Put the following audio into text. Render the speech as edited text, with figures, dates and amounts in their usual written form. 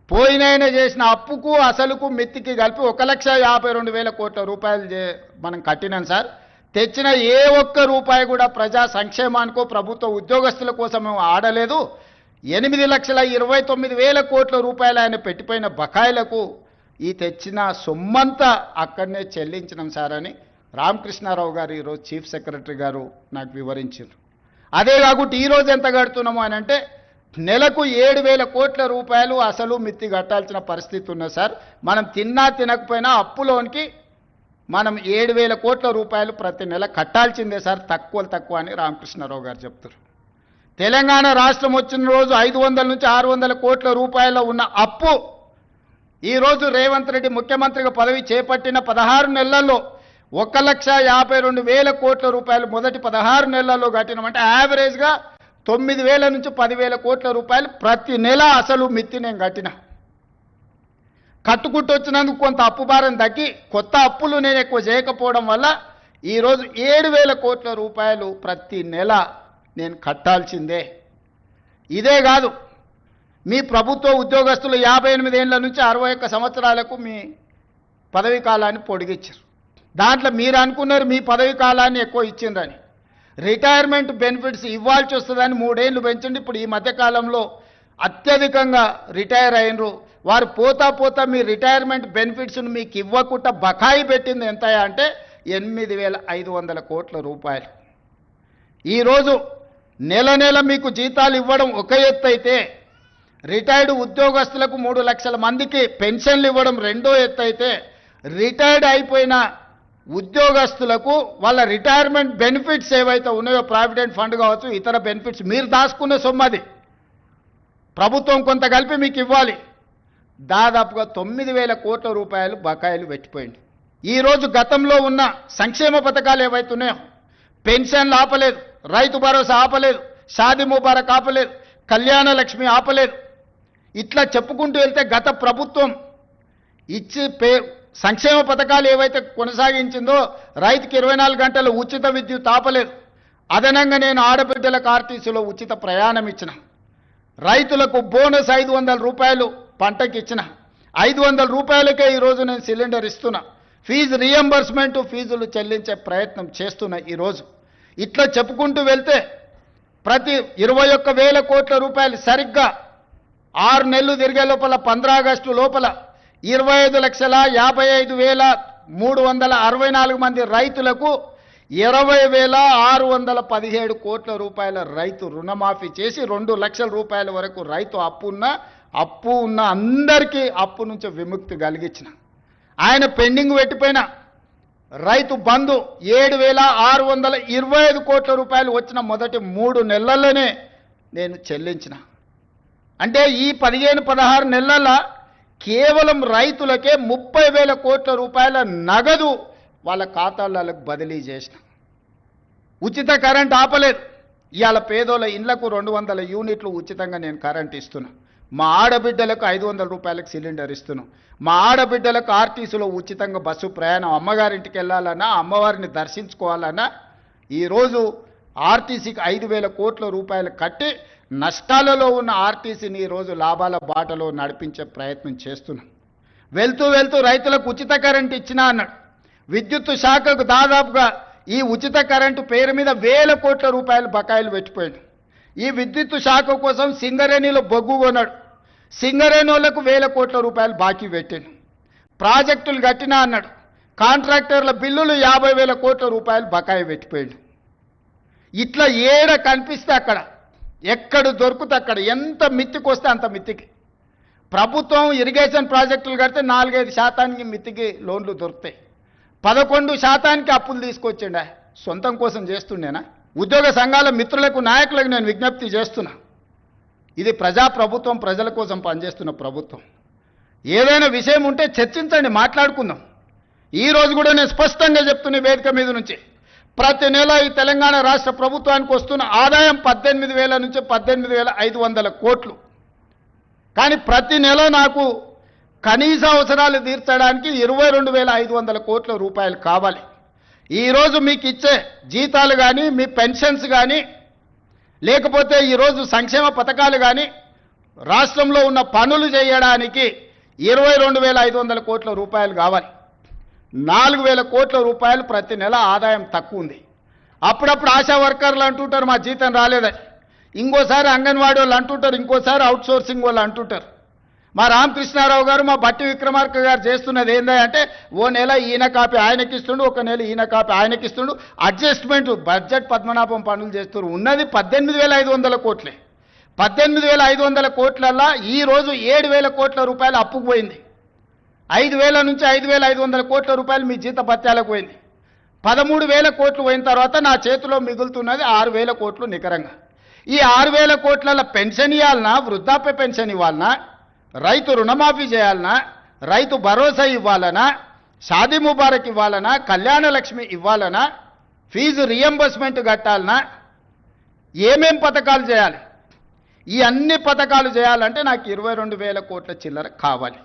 పోయినైన చేసిన అప్పుకు అసలుకు మిత్తికి కలిపి 1,52,000 కోట్ల రూపాయలు మనం కట్టినాం సార్. తెచ్చిన ఏ ఒక్క రూపాయి కూడా ప్రజా సంక్షేమానికో ప్రభుత్వ ఉద్యోగస్తుల కోసం మేము ఆడలేదు. 8,29,000 కోట్ల రూపాయలు ఆయన పెట్టిపోయిన బకాయిలకు ఈ తెచ్చిన సొమ్మంతా అక్కడనే చెల్లించినాం సార్ అని రామకృష్ణారావు గారు ఈరోజు చీఫ్ సెక్రటరీ గారు నాకు వివరించారు. అదే కాకుండా ఈరోజు ఎంత కడుతున్నాము అని అంటే నెలకు 7,000 కోట్ల రూపాయలు అసలు మిత్తి కట్టాల్సిన పరిస్థితి ఉన్నది సార్. మనం తిన్నా తినకపోయినా అప్పులోనికి మనం 7,000 కోట్ల రూపాయలు ప్రతి నెల కట్టాల్సిందే సార్, తక్కువ అని రామకృష్ణారావు గారు చెప్తారు. తెలంగాణ రాష్ట్రం వచ్చిన రోజు 500 నుంచి 600 కోట్ల రూపాయల ఉన్న అప్పు ఈరోజు రేవంత్ రెడ్డి ముఖ్యమంత్రిగా పదవి చేపట్టిన 16 నెలల్లో 1,52,000 కోట్ల రూపాయలు మొదటి 16 నెలల్లో కట్టినామంటే యావరేజ్గా 9,000 నుంచి 10,000 కోట్ల రూపాయలు ప్రతి నెల అసలు మిత్తి నేను కట్టిన. కట్టుకుంటూ వచ్చినందుకు కొంత అప్పు భారం తగ్గి కొత్త అప్పులు నేను ఎక్కువ చేయకపోవడం వల్ల ఈరోజు 7,000 కోట్ల రూపాయలు ప్రతి నెల నేను కట్టాల్సిందే. ఇదే కాదు, మీ ప్రభుత్వ ఉద్యోగస్తులు 58 ఏళ్ల నుంచి 61 సంవత్సరాలకు మీ పదవీ కాలాన్ని పొడిగించారు. దాంట్లో మీరు అనుకున్నారు మీ పదవీ కాలాన్ని ఎక్కువ ఇచ్చిండ్రని. రిటైర్మెంట్ బెనిఫిట్స్ ఇవ్వాల్సి వస్తుందని 3 ఏళ్ళు పెంచండి. ఇప్పుడు ఈ మధ్యకాలంలో అత్యధికంగా రిటైర్ అయినరు వారు పోతా మీ రిటైర్మెంట్ బెనిఫిట్స్ను మీకు ఇవ్వకుండా బకాయి పెట్టింది ఎంత అంటే 8,500 కోట్ల రూపాయలు. ఈరోజు నెల మీకు జీతాలు ఇవ్వడం ఒక ఎత్తు అయితే రిటైర్డ్ ఉద్యోగస్తులకు 3 లక్షల మందికి పెన్షన్లు ఇవ్వడం రెండో ఎత్తు అయితే రిటైర్డ్ అయిపోయిన ఉద్యోగస్తులకు వాళ్ళ రిటైర్మెంట్ బెనిఫిట్స్ ఏవైతే ఉన్నాయో ప్రావిడెంట్ ఫండ్ కావచ్చు ఇతర బెనిఫిట్స్ మీరు దాచుకున్న సొమ్మది ప్రభుత్వం కొంత కలిపి మీకు ఇవ్వాలి. దాదాపుగా 9,000 కోట్ల రూపాయలు బకాయిలు పెట్టిపోయింది. ఈరోజు గతంలో ఉన్న సంక్షేమ పథకాలు ఏవైతే ఉన్నాయో పెన్షన్లు ఆపలేదు, రైతు భరోసా ఆపలేదు, షాదీ ముబారక్ ఆపలేదు, కళ్యాణ లక్ష్మి ఆపలేదు. ఇట్లా చెప్పుకుంటూ వెళ్తే గత ప్రభుత్వం ఇచ్చి సంక్షేమ పథకాలు ఏవైతే కొనసాగించిందో రైతుకి 24 గంటల ఉచిత విద్యుత్ ఆపలేదు. అదనంగా నేను ఆడబిడ్డలకు ఆర్టీసీలో ఉచిత ప్రయాణం ఇచ్చిన, రైతులకు బోనస్ 500 రూపాయలు పంటకి ఇచ్చిన, 500 రూపాయలకే ఈరోజు నేను సిలిండర్ ఇస్తున్నా, ఫీజు రియంబర్స్మెంట్ ఫీజులు చెల్లించే ప్రయత్నం చేస్తున్నా. ఈరోజు ఇట్లా చెప్పుకుంటూ వెళ్తే ప్రతి 21,000 కోట్ల రూపాయలు సరిగ్గా 6 నెలలు తిరిగే లోపల 15 ఆగస్టు లోపల 25,55,364 మంది రైతులకు 20,617 కోట్ల రూపాయల రైతు రుణమాఫీ చేసి 2 లక్షల రూపాయల వరకు రైతు అప్పు ఉన్న అందరికీ అప్పు నుంచి విముక్తి కలిగించిన. ఆయన పెండింగ్ పెట్టిపోయిన రైతు బంధు 7,625 కోట్ల రూపాయలు వచ్చిన మొదటి 3 నెలల్లోనే నేను చెల్లించిన. అంటే ఈ 15-16 నెలల కేవలం రైతులకే 30,000 కోట్ల రూపాయల నగదు వాళ్ళ ఖాతాలకు బదిలీ చేసిన. ఉచిత కరెంట్ ఆపలేదు. ఇవాళ పేదోళ్ళ ఇళ్లకు 200 యూనిట్లు ఉచితంగా నేను కరెంట్ ఇస్తున్నా. మా ఆడబిడ్డలకు 500 రూపాయలకు సిలిండర్ ఇస్తున్నాం. మా ఆడబిడ్డలకు ఆర్టీసీలో ఉచితంగా బస్సు ప్రయాణం, అమ్మగారింటికి వెళ్ళాలన్నా అమ్మవారిని దర్శించుకోవాలన్నా ఈరోజు ఆర్టీసీకి 5,000 కోట్ల రూపాయలు కట్టి నష్టాలలో ఉన్న ఆర్టీసీని ఈరోజు లాభాల బాటలో నడిపించే ప్రయత్నం చేస్తున్నాం. వెళ్తూ రైతులకు ఉచిత కరెంట్ ఇచ్చినా అన్నాడు. విద్యుత్ శాఖకు దాదాపుగా ఈ ఉచిత కరెంటు పేరు మీద 1,000 కోట్ల రూపాయలు బకాయిలు పెట్టిపోయాడు. ఈ విద్యుత్ శాఖ కోసం సింగరేణిలో బొగ్గు కొన్నాడు. సింగరేణి వాళ్ళకు 1,000 కోట్ల రూపాయలు బాకీ పెట్టాడు. ప్రాజెక్టులు కట్టినా అన్నాడు. కాంట్రాక్టర్ల బిల్లులు 50,000 కోట్ల రూపాయలు బకాయి పెట్టిపోయాడు. ఇట్లా ఏడ కనిపిస్తే అక్కడ, ఎక్కడ దొరికితే అక్కడ, ఎంత మిత్తికి వస్తే అంత మిత్తికి ప్రభుత్వం ఇరిగేషన్ ప్రాజెక్టులు కడితే 4-5% మిత్తికి లోన్లు దొరుకుతాయి. 11% అప్పులు తీసుకొచ్చిండా. సొంతం కోసం చేస్తుండేనా? ఉద్యోగ సంఘాల మిత్రులకు నాయకులకు నేను విజ్ఞప్తి చేస్తున్నా, ఇది ప్రజాప్రభుత్వం, ప్రజల కోసం పనిచేస్తున్న ప్రభుత్వం. ఏదైనా విషయం ఉంటే చర్చించండి, మాట్లాడుకుందాం. ఈరోజు కూడా నేను స్పష్టంగా చెప్తున్న వేదిక మీద నుంచి ప్రతి నెల ఈ తెలంగాణ రాష్ట్ర ప్రభుత్వానికి వస్తున్న ఆదాయం 18,000 నుంచి 18,500 కోట్లు. కానీ ప్రతి నెల నాకు కనీస అవసరాలు తీర్చడానికి 22,500 కోట్ల రూపాయలు కావాలి. ఈరోజు మీకు ఇచ్చే జీతాలు కానీ, మీ పెన్షన్స్ కానీ, లేకపోతే ఈరోజు సంక్షేమ పథకాలు కానీ రాష్ట్రంలో ఉన్న పనులు చేయడానికి 22,500 కోట్ల రూపాయలు కావాలి. 4,000 కోట్ల రూపాయలు ప్రతి నెల ఆదాయం తక్కువ ఉంది. అప్పుడప్పుడు ఆశా వర్కర్లు అంటుంటారు మా జీతం రాలేదని, ఇంకోసారి అంగన్వాడీ వాళ్ళు అంటుంటారు, ఇంకోసారి అవుట్సోర్సింగ్ వాళ్ళు అంటుంటారు. మా రామకృష్ణారావు గారు మా బట్టి విక్రమార్క గారు చేస్తున్నది ఏంటంటే ఓ నెల ఈయన కాపీ ఆయనకిస్తుండు, ఒక నెల ఈయన కాపీ ఆయనకిస్తుండు, అడ్జస్ట్మెంట్ బడ్జెట్ పద్మనాభం పనులు చేస్తున్నారు. ఉన్నది 18,500 కోట్లే. 18,500 కోట్లల్లా ఈరోజు 7,000 కోట్ల రూపాయలు అప్పుకు పోయింది. 5,000 నుంచి 5,500 కోట్ల రూపాయలు మీ జీత భత్యాలకు పోయింది. 13,000 కోట్లు పోయిన తర్వాత నా చేతిలో మిగులుతున్నది 6,000 కోట్లు నికరంగా. ఈ 6,000 కోట్ల పెన్షన్ ఇవ్వాలన్నా, వృద్ధాప్య పెన్షన్ ఇవ్వాలన్నా, రైతు రుణమాఫీ చేయాలన్నా, రైతు భరోసా ఇవ్వాలనా, షాదీ ముబారక్ ఇవ్వాలనా, కళ్యాణ లక్ష్మి ఇవ్వాలనా, ఫీజు రియంబర్స్మెంట్ కట్టాలనా, ఏమేం పథకాలు చేయాలి? ఈ అన్ని పథకాలు చేయాలంటే నాకు 22,000 కోట్ల చిల్లర కావాలి.